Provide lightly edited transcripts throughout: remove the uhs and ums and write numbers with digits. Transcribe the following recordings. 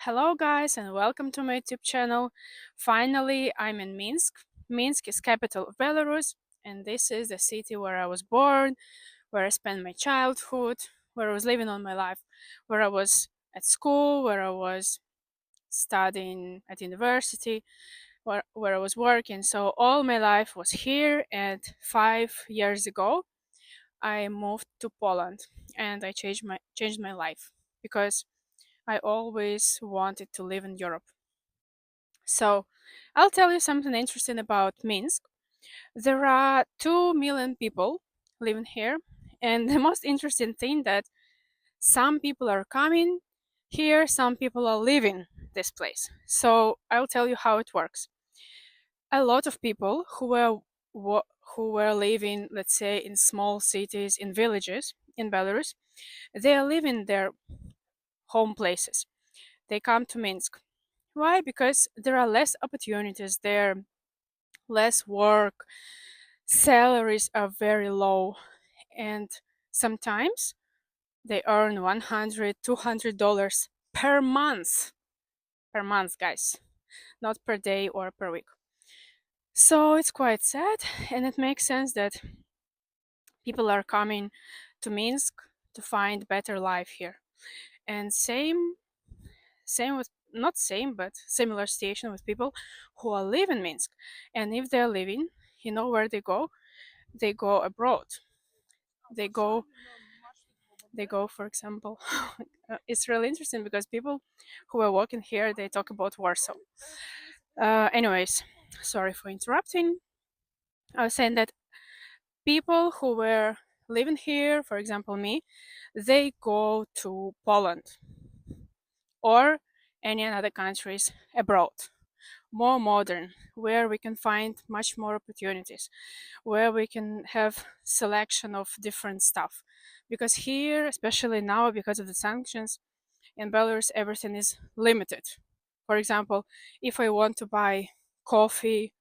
Hello, guys, and welcome to my YouTube channel. Finally, I'm in Minsk. Minsk is capital of Belarus, and this is the city where I was born, where I spent my childhood, where I was living all my life, where I was at school, where I was studying at university, where I was working. So all my life was here, and 5 years ago, I moved to Poland, and I changed my life because I always wanted to live in Europe. So, I'll tell you something interesting about Minsk. There are 2 million people living here, and the most interesting thing that some people are coming here, some people are leaving this place. So, I'll tell you how it works. A lot of people who were living, let's say, in small cities, in villages in Belarus, they are leaving their home places. They come to Minsk. Why? Because there are less opportunities there, less work, salaries are very low, and sometimes they earn 100, $200 per month, guys, not per day or per week. So it's quite sad, and it makes sense that people are coming to Minsk to find better life here. And same with, not same, but similar situation with people who are living in Minsk. And if they're living, you know where they go? They go abroad. They go for example, it's really interesting because people who are working here, they talk about Warsaw. Anyways, sorry for interrupting. I was saying that people who were living here, for example me, they go to Poland or any other countries abroad, more modern, where we can find much more opportunities, where we can have selection of different stuff. Because here, especially now because of the sanctions, in Belarus everything is limited. For example, if I want to buy coffee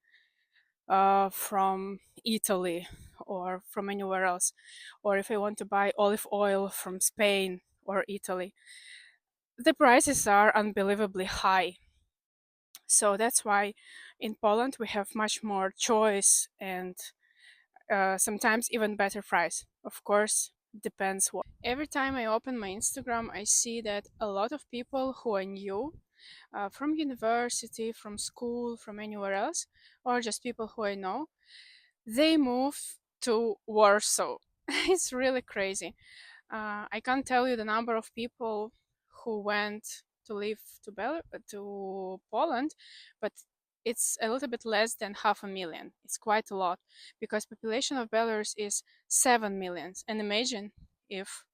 from Italy or from anywhere else, or if I want to buy olive oil from Spain or Italy, the prices are unbelievably high. So that's why in Poland we have much more choice and sometimes even better price. Of course, depends what. Every time I open my Instagram, I see that a lot of people who are new from university, from school, from anywhere else, or just people who I know, they move to Warsaw. It's really crazy. I can't tell you the number of people who went to live to Poland, but it's a little bit less than half a million. It's quite a lot because population of Belarus is 7 million. And imagine if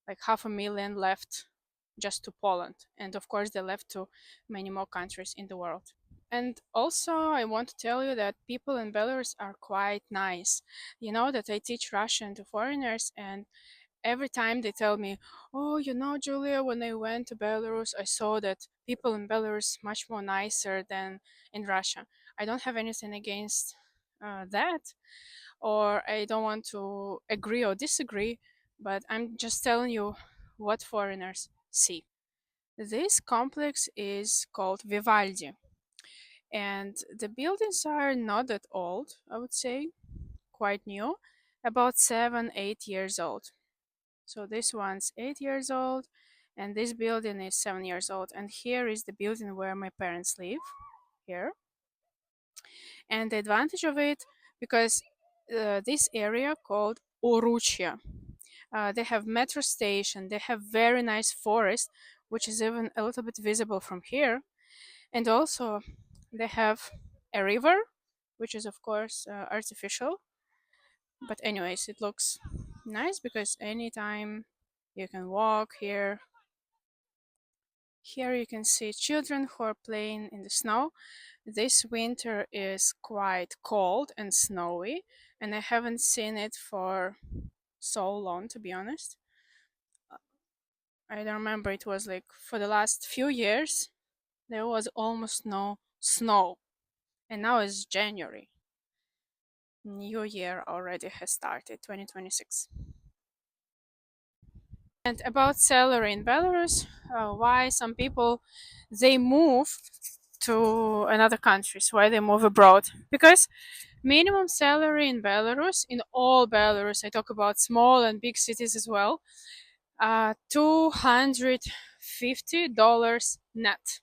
like half a million left just to Poland, and of course they left to many more countries in the world. And also, I want to tell you that people in Belarus are quite nice. You know that I teach Russian to foreigners, and every time they tell me, "Oh, you know, Julia, when I went to Belarus, I saw that people in Belarus much more nicer than in Russia." I don't have anything against that, or I don't want to agree or disagree, but I'm just telling you what foreigners see. This complex is called Vivaldi, and the buildings are not that old, I would say, quite new, about 7, 8 years old. So this one's 8 years old, and this building is 7 years old. And here is the building where my parents live, here. And the advantage of it, because this area called Uruchia, they have metro station, they have very nice forest, which is even a little bit visible from here. And also, they have a river, which is of course artificial. But anyways, it looks nice because anytime you can walk here. Here you can see children who are playing in the snow. This winter is quite cold and snowy, and I haven't seen it for so long, to be honest. I don't remember, it was like for the last few years, there was almost no snow, and now it's January. New year already has started, 2026. And about salary in Belarus, why some people they move to another countries, why they move abroad? Because minimum salary in Belarus, in all Belarus, I talk about small and big cities as well, $250 net.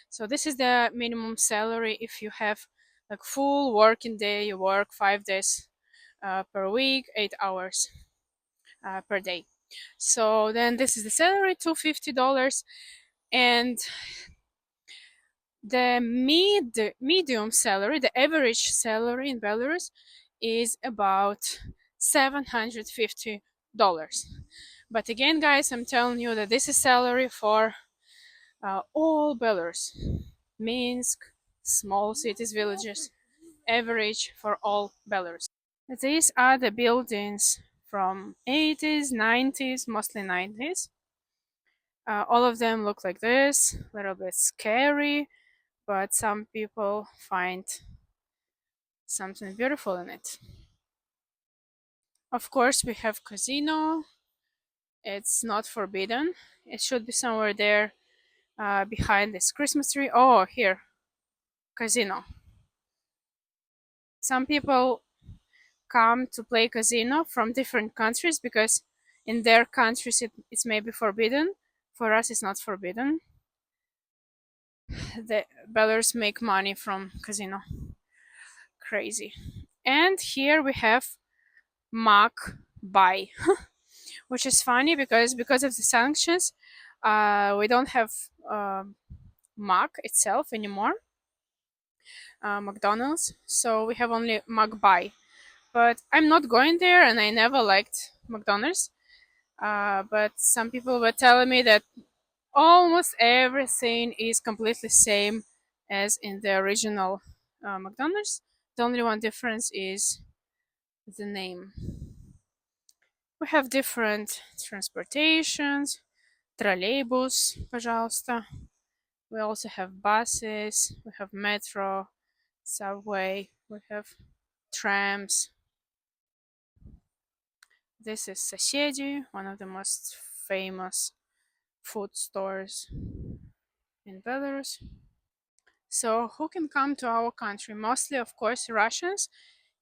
So this is the minimum salary if you have like full working day, you work 5 days per week, 8 hours per day. So then this is the salary, $250, and the medium salary, the average salary in Belarus is about $750. But again, guys, I'm telling you that this is salary for all Belarus, Minsk, small cities, villages, average for all Belarus. These are the buildings from 80s, 90s, mostly 90s. All of them look like this, a little bit scary, but some people find something beautiful in it. Of course, we have casino. It's not forbidden. It should be somewhere there behind this Christmas tree. Oh, here, casino. Some people come to play casino from different countries because in their countries it's maybe forbidden. For us, it's not forbidden. The Belarus make money from casino. Crazy. And here we have Mac buy, which is funny because of the sanctions, we don't have Mac itself anymore, McDonald's. So we have only Mac buy. But I'm not going there, and I never liked McDonald's. But some people were telling me that almost everything is completely same as in the original McDonald's. The only one difference is the name. We have different transportations. Троллейбус, пожалуйста. We also have buses. We have metro, subway. We have trams. This is Соседи, one of the most famous food stores in Belarus. So, who can come to our country? Mostly, of course, Russians.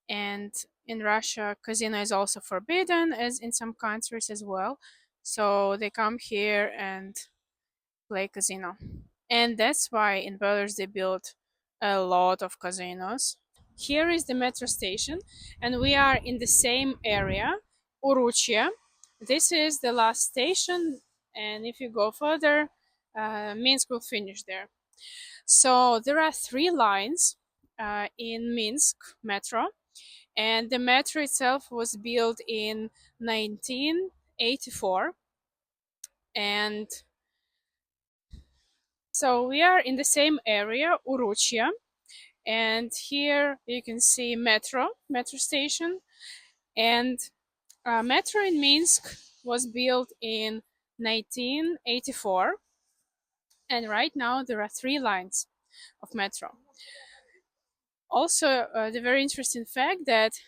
And in Russia, casino is also forbidden, as in some countries as well. So, they come here and play casino. And that's why in Belarus they built a lot of casinos. Here is the metro station, and we are in the same area, Uruchia. This is the last station, and if you go further, Minsk will finish there. So there are three lines in Minsk metro, and the metro itself was built in 1984. And so we are in the same area, Uruchia, and here you can see metro station. And metro in Minsk was built in 1984, and right now there are three lines of metro. Also, the very interesting fact that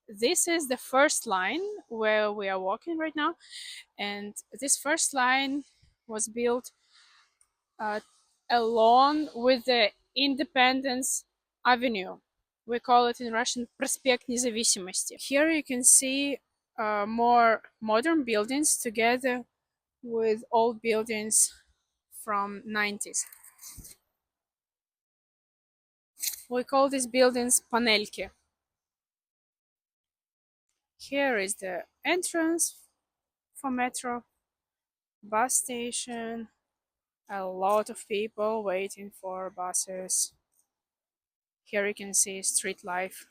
this is the first line where we are walking right now, and this first line was built uh, along with the Independence Avenue. We call it in Russian Проспект Независимости. Here you can see more modern buildings together with old buildings from 90s. We call these buildings Panelki. Here is the entrance for metro, bus station, a lot of people waiting for buses. Here you can see street life.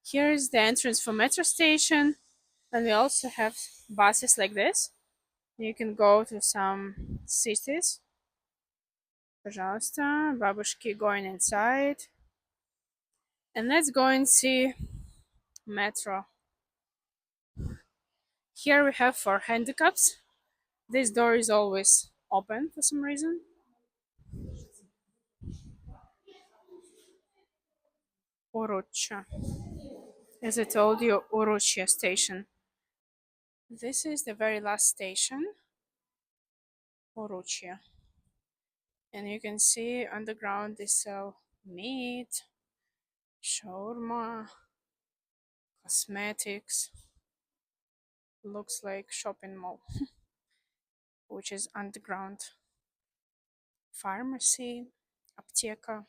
Here is the entrance for metro station, and we also have buses like this. You can go to some cities. Пожалуйста, бабушки going inside. And let's go and see metro. Here we have for handicaps. This door is always open for some reason. Uruchya. As I told you, Uruchya station. This is the very last station, Uruchya. And you can see underground they sell meat, shawarma, cosmetics. Looks like shopping mall, which is underground. Pharmacy, аптека,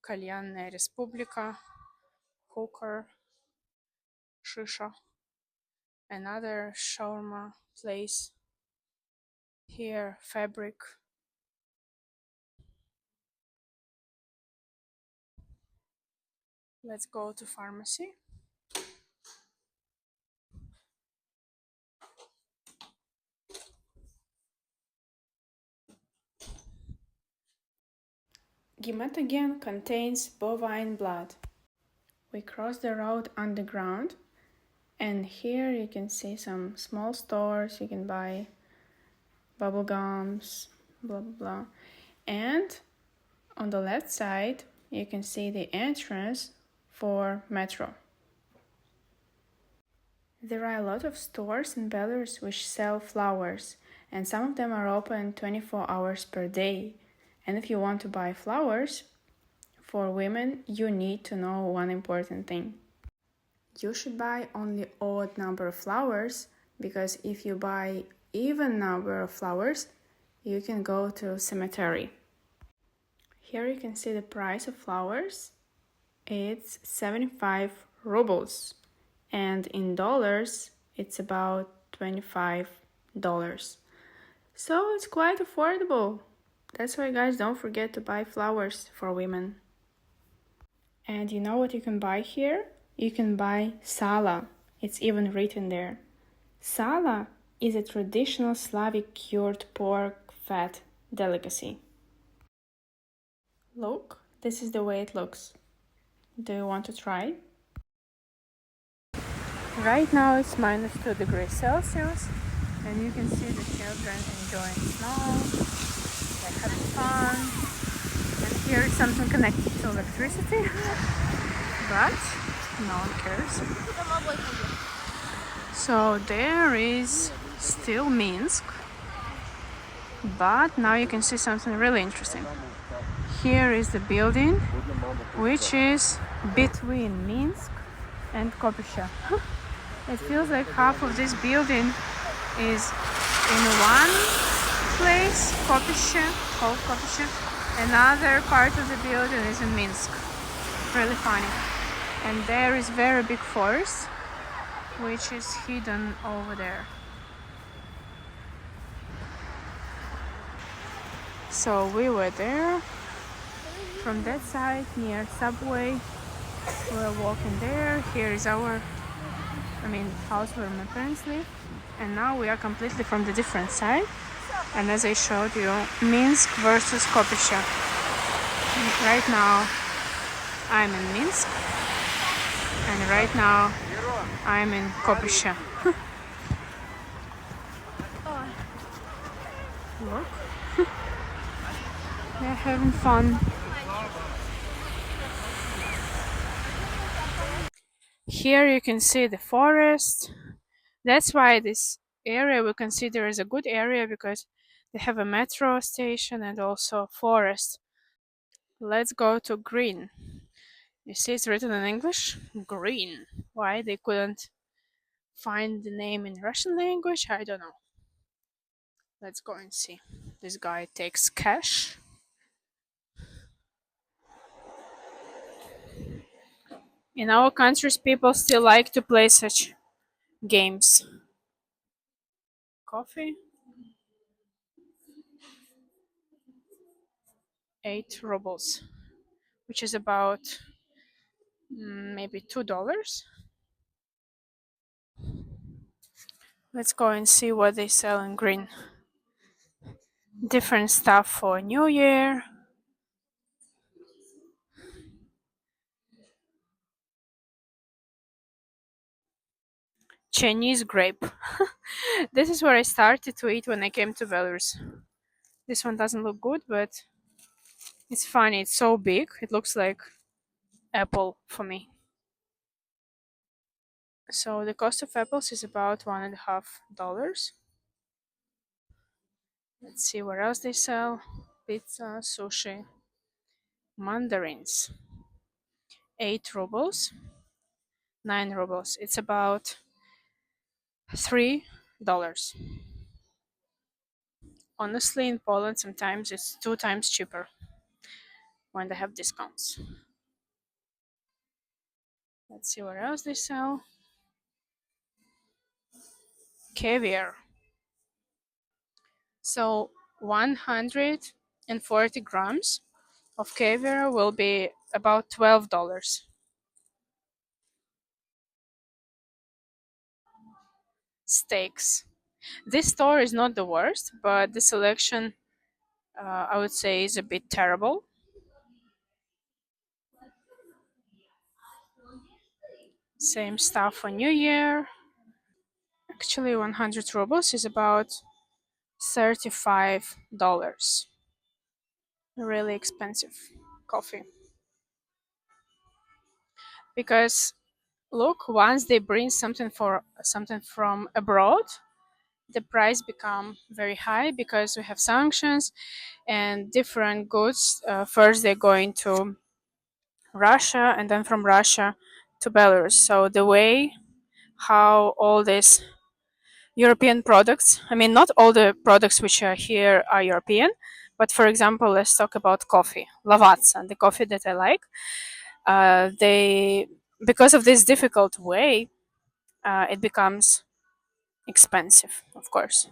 кальянная республика, hooker, shisha, another shawarma place. Here, fabric. Let's go to pharmacy. Gimetagen contains bovine blood. We cross the road underground, and here you can see some small stores. You can buy bubble gums, blah blah blah. And on the left side, you can see the entrance for metro. There are a lot of stores in Belarus which sell flowers, and some of them are open 24 hours per day. And if you want to buy flowers, for women, you need to know one important thing. You should buy only odd number of flowers, because if you buy even number of flowers, you can go to cemetery. Here you can see the price of flowers. It's 75 rubles, and in dollars it's about $25. So it's quite affordable. That's why, guys, don't forget to buy flowers for women. And you know what you can buy here? You can buy sala. It's even written there. Sala is a traditional Slavic cured pork fat delicacy. Look, this is the way it looks. Do you want to try? Right now it's minus 2 degrees Celsius, and you can see the children enjoying snow, they're having fun, and here is something connected to electricity, but no one cares. So there is still Minsk, but now you can see something really interesting. Here is the building, which is between Minsk and Kopysha. It feels like half of this building is in one place, Kopysha, called Kopysha. Another part of the building is in Minsk. Really funny. And there is very big forest, which is hidden over there. So we were there. From that side, near subway, we were walking there. Here is our house where my parents live, and now we are completely from the different side. And as I showed you, Minsk versus Kopysha. Right now I'm in Minsk, and right now I'm in Kopysha. Look, they're having fun. Here you can see the forest. That's why this area we consider as a good area, because they have a metro station and also forest. Let's go to green. You see it's written in English? Green. Why they couldn't find the name in Russian language? I don't know. Let's go and see. This guy takes cash. In our countries, people still like to play such games. Coffee, 8 rubles, which is about maybe $2. Let's go and see what they sell in green. Different stuff for New Year. Chinese grape. This is where I started to eat when I came to Belarus. This one doesn't look good, but it's funny. It's so big. It looks like apple for me. So the cost of apples is about $1.50. Let's see where else they sell. Pizza, sushi, mandarins. 8 rubles, 9 rubles. It's about $3. Honestly, in Poland, sometimes it's 2 times cheaper when they have discounts. Let's see where else they sell. Caviar. So 140 grams of caviar will be about $12. Steaks. This store is not the worst, but the selection, I would say, is a bit terrible. Same stuff for New Year. Actually, 100 rubles is about $35. Really expensive coffee. Because look, once they bring something from abroad, the price become very high because we have sanctions and different goods. First, they're going to Russia, and then from Russia to Belarus. So the way how all these European products, I mean, not all the products which are here are European, but for example, let's talk about coffee, Lavazza, the coffee that I like. They because of this difficult way, it becomes expensive, of course.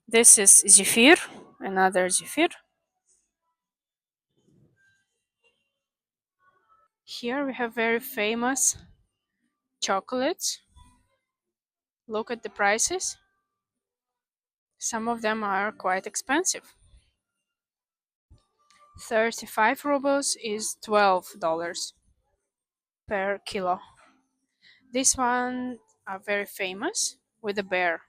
This is zephyr, another zephyr. Here we have very famous chocolates. Look at the prices. Some of them are quite expensive. 35 rubles is $12 per kilo. This one are very famous with a bear.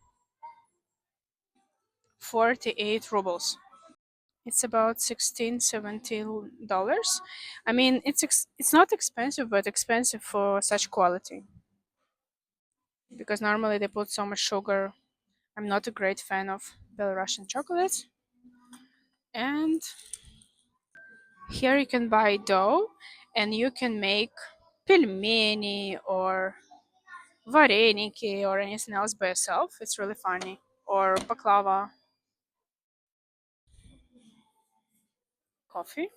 48 rubles. It's about 16, $17. I mean, it's not expensive, but expensive for such quality because normally they put so much sugar. I'm not a great fan of Belarusian chocolates. And here you can buy dough and you can make pelmeni or vareniki or anything else by yourself. It's really funny. Or baklava. Coffee.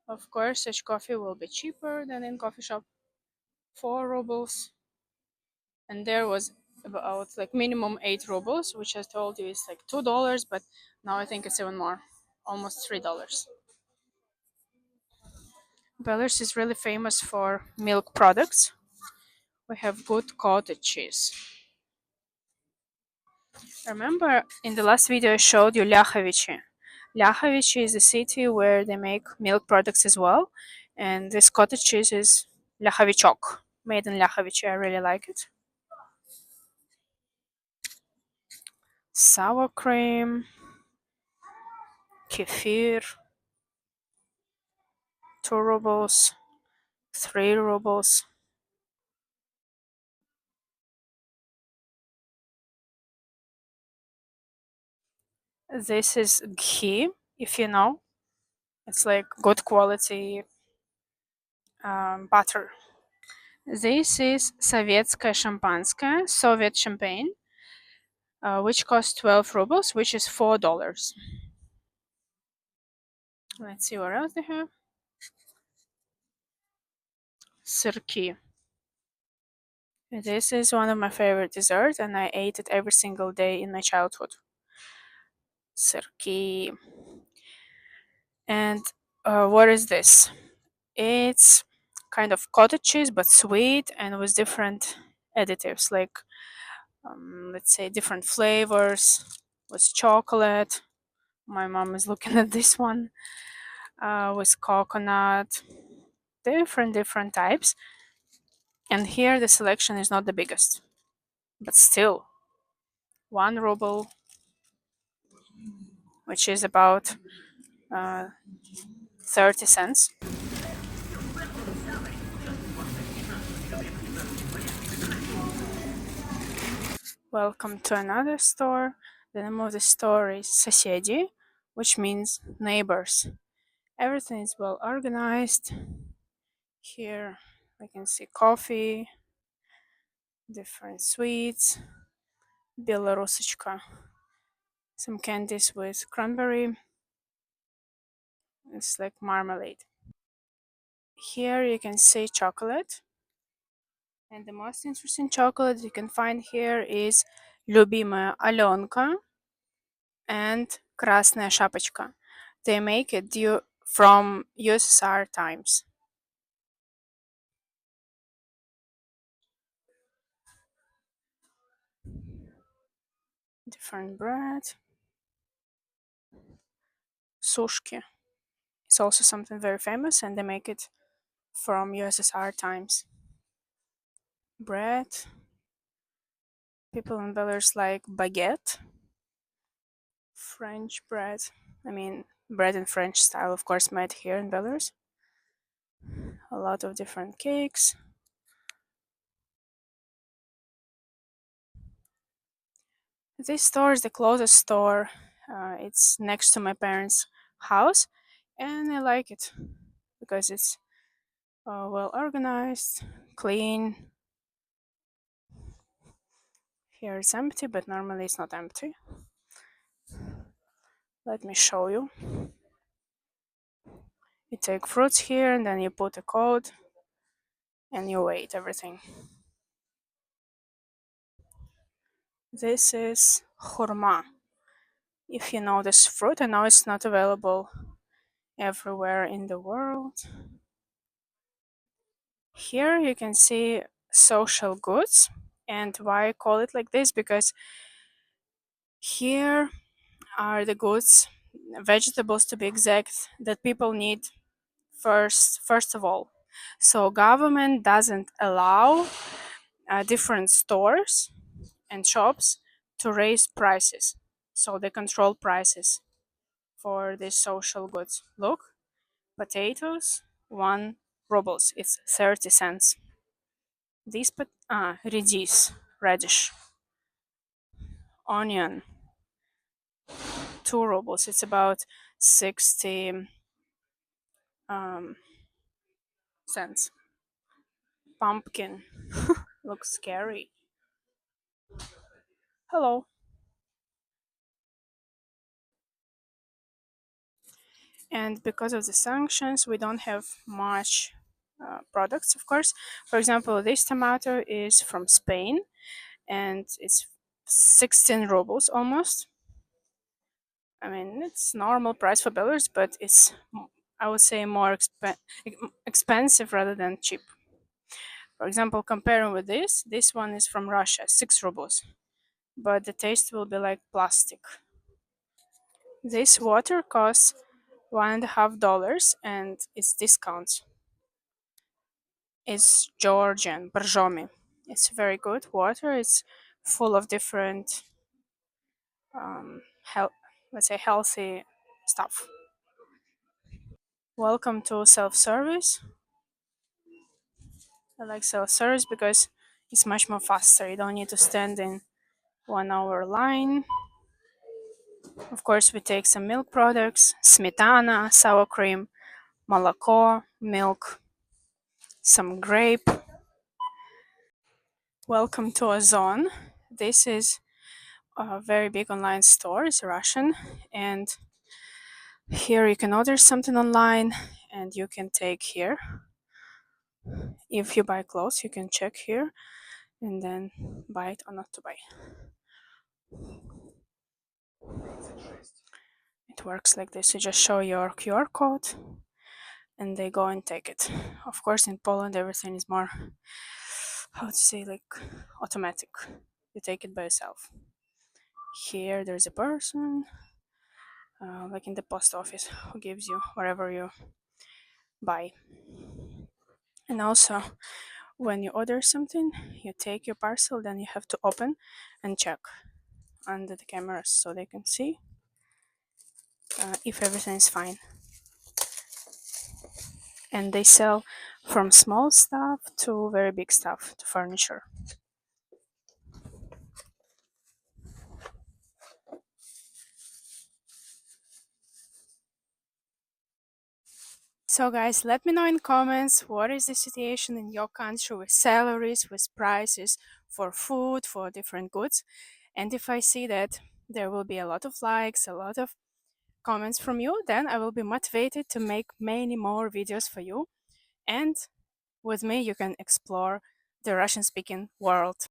Of course, such coffee will be cheaper than in coffee shop. 4 rubles. And there was about like minimum 8 rubles, which I told you is like $2, but now I think it's even more, almost $3. Belarus is really famous for milk products. We have good cottage cheese. Remember in the last video I showed you Lyakhovichy. Lyakhovichy is a city where they make milk products as well, and this cottage cheese is Lyakhovichok, made in Lyakhovichy. I really like it. Sour cream, kefir, 2 rubles, 3 rubles. This is ghee, if you know. It's like good quality butter. This is Советское шампанское, Soviet champagne, which costs 12 rubles, which is $4. Let's see what else they have. Syrki. This is one of my favorite desserts, and I ate it every single day in my childhood. Syrki. And what is this? It's kind of cottage cheese, but sweet and with different additives, like let's say different flavors with chocolate. My mom is looking at this one with coconut, different types. And here the selection is not the biggest. but still, 1 ruble, which is about uh, 30 cents. Welcome to another store. The name of the store is Соседи, which means neighbors. Everything is well organized. Here we can see coffee, different sweets, Belarusочка, some candies with cranberry. It's like marmalade. Here you can see chocolate, and the most interesting chocolate you can find here is Любимая Аленка and Красная Шапочка. They make it from USSR times. Different bread. Sushki is also something very famous, and they make it from USSR times. Bread. People in Belarus like baguette, French bread. I mean, bread in French style, of course, made here in Belarus. A lot of different cakes. This store is the closest store. It's next to my parents' house, and I like it because it's well organized, clean. Here it's empty, but normally it's not empty. Let me show you. You take fruits here, and then you put a code, and you wait everything. This is khurma. If you know this fruit, I know it's not available everywhere in the world. Here you can see social goods, and why I call it like this, because here are the goods, vegetables to be exact, that people need first of all. So government doesn't allow different stores and shops to raise prices, so they control prices for these social goods. Look, potatoes, 1 rubles, it's 30 cents. These radish, onion, 2 rubles, it's about 60 um, cents. Pumpkin, looks scary. Hello. And because of the sanctions, we don't have much products, of course. For example, this tomato is from Spain, and it's 16 rubles almost. I mean, it's normal price for Belarus, but it's, I would say, more expensive rather than cheap. For example, comparing with this one is from Russia, 6 rubles, but the taste will be like plastic. This water costs $1.5, and it's discount. It's Georgian, Borjomi. It's very good water. It's full of different, let's say, healthy stuff. Welcome to self-service. I like self-service because it's much more faster. You don't need to stand in 1 hour line. Of course, we take some milk products, smetana, sour cream, молоко, milk, some grape. Welcome to Ozon. This is a very big online store. It's Russian, and here you can order something online, and you can take here. If you buy clothes, you can check here and then buy it or not to buy. It works like this. You just show your QR code and they go and take it. Of course, in Poland, everything is more, how to say, like automatic. You take it by yourself. Here, there's a person, like in the post office, who gives you whatever you buy. And also, when you order something, you take your parcel, then you have to open and check under the cameras so they can see if everything is fine. And they sell from small stuff to very big stuff, to furniture. So guys, let me know in comments what is the situation in your country with salaries, with prices for food, for different goods. And if I see that there will be a lot of likes, a lot of comments from you, then I will be motivated to make many more videos for you. And with me, you can explore the Russian speaking world.